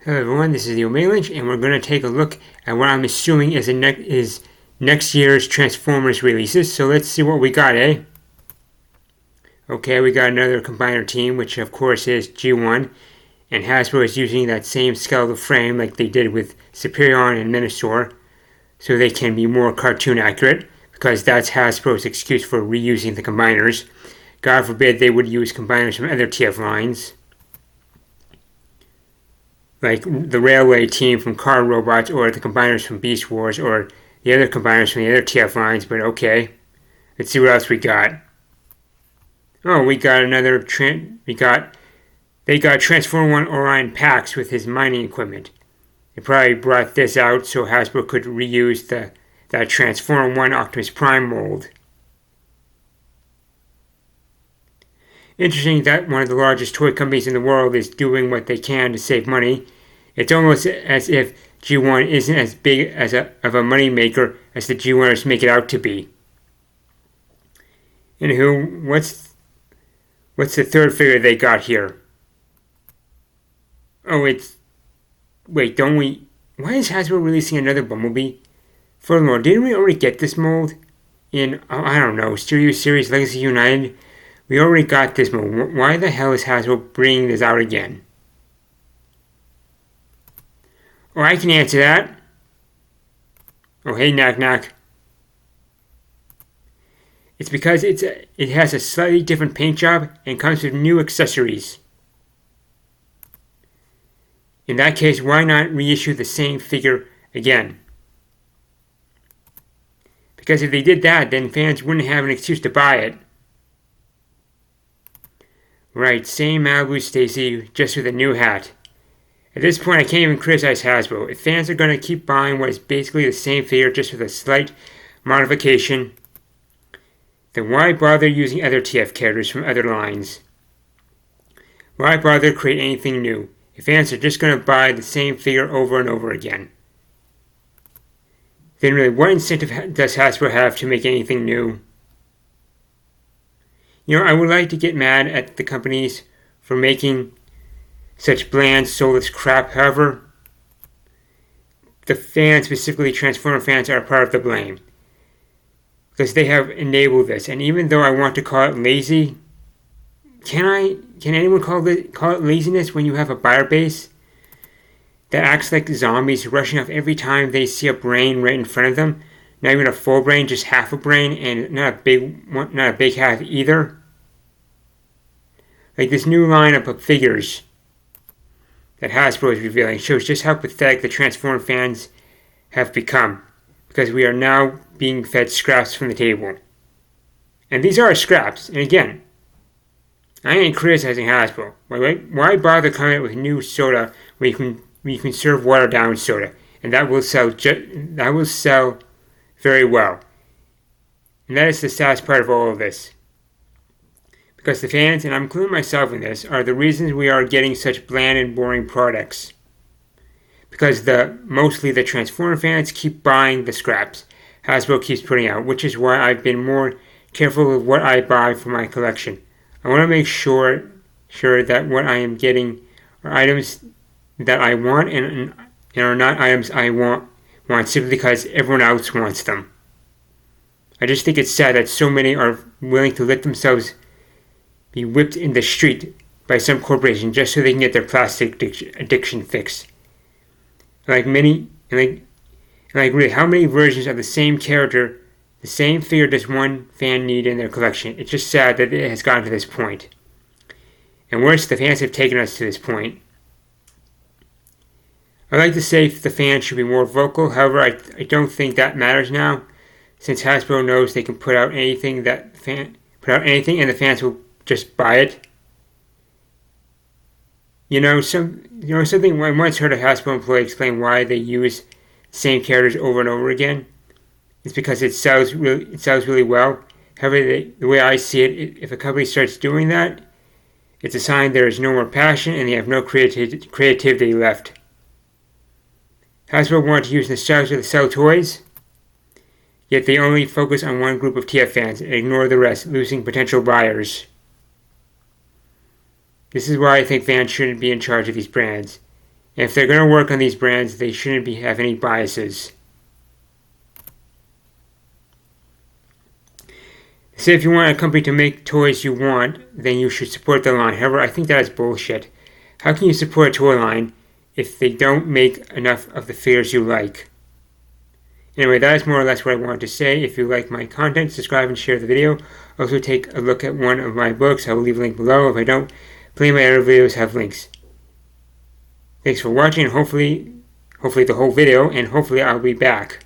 Hello everyone, this is the Omega Lynch, and we're going to take a look at what I'm assuming is next year's Transformers releases. So let's see what we got, eh? Okay, we got another combiner team, which of course is G1, and Hasbro is using that same skeletal frame like they did with Superion and Minosaur, so they can be more cartoon accurate, because that's Hasbro's excuse for reusing the combiners. God forbid they would use combiners from other TF lines, like the railway team from Car Robots, or the combiners from Beast Wars, or the other combiners from the other TF lines, but okay. Let's see what else we got. Oh, we got another, they got Transformer 1 Orion Pax with his mining equipment. They probably brought this out so Hasbro could reuse that Transformer 1 Optimus Prime mold. Interesting that one of the largest toy companies in the world is doing what they can to save money. It's almost as if G1 isn't as big of a money maker as the G1ers make it out to be. Anywho, what's the third figure they got here? Oh, wait, don't we? Why is Hasbro releasing another Bumblebee? Furthermore, didn't we already get this mold in, I don't know, Stereo Series Legacy United? We already got this mold. Why the hell is Hasbro bringing this out again? Oh, I can answer that. Oh, hey, Knack Knack. It's because it has a slightly different paint job and comes with new accessories. In that case, why not reissue the same figure again? Because if they did that, then fans wouldn't have an excuse to buy it. Right, same Malibu Stacy, just with a new hat. At this point, I can't even criticize Hasbro. If fans are going to keep buying what is basically the same figure just with a slight modification, then why bother using other TF characters from other lines? Why bother create anything new if fans are just going to buy the same figure over and over again? Then really, what incentive does Hasbro have to make anything new? I would like to get mad at the companies for making such bland, soulless crap. However, the fans, specifically Transformer fans, are part of the blame, because they have enabled this. And even though I want to call it lazy, can anyone call it laziness when you have a buyer base that acts like zombies, rushing off every time they see a brain right in front of them? Not even a full brain, just half a brain, and not a big half either. Like this new lineup of figures that Hasbro is revealing shows just how pathetic the Transformer fans have become, because we are now being fed scraps from the table. And these are scraps, and again, I ain't criticizing Hasbro. Why bother coming up with new soda when you can serve watered down soda, and that will sell very well. And that is the saddest part of all of this. Because the fans, and I'm including myself in this, are the reasons we are getting such bland and boring products. Because mostly the Transformer fans keep buying the scraps Hasbro keeps putting out, which is why I've been more careful with what I buy for my collection. I want to make sure that what I am getting are items that I want and are not items I want simply because everyone else wants them. I just think it's sad that so many are willing to let themselves be whipped in the street by some corporation just so they can get their plastic addiction fixed. Really, how many versions of the same character, the same figure does one fan need in their collection? It's just sad that it has gotten to this point. And worse, the fans have taken us to this point. I'd like to say the fans should be more vocal. However, I don't think that matters now, since Hasbro knows they can put out anything and the fans will just buy it. Something I once heard a Hasbro employee explain why they use the same characters over and over again. It's because it sells really well. However, the way I see it, if a company starts doing that, it's a sign there is no more passion and they have no creativity left. Hasbro wanted to use nostalgia to sell toys, yet they only focus on one group of TF fans and ignore the rest, losing potential buyers. This is why I think fans shouldn't be in charge of these brands. And if they're going to work on these brands, they shouldn't have any biases. So if you want a company to make toys you want, then you should support the line. However, I think that is bullshit. How can you support a toy line if they don't make enough of the figures you like? Anyway, that is more or less what I wanted to say. If you like my content, subscribe and share the video. Also take a look at one of my books. I will leave a link below. If I don't, plenty of my other videos have links. Thanks for watching, and hopefully the whole video, and hopefully I'll be back.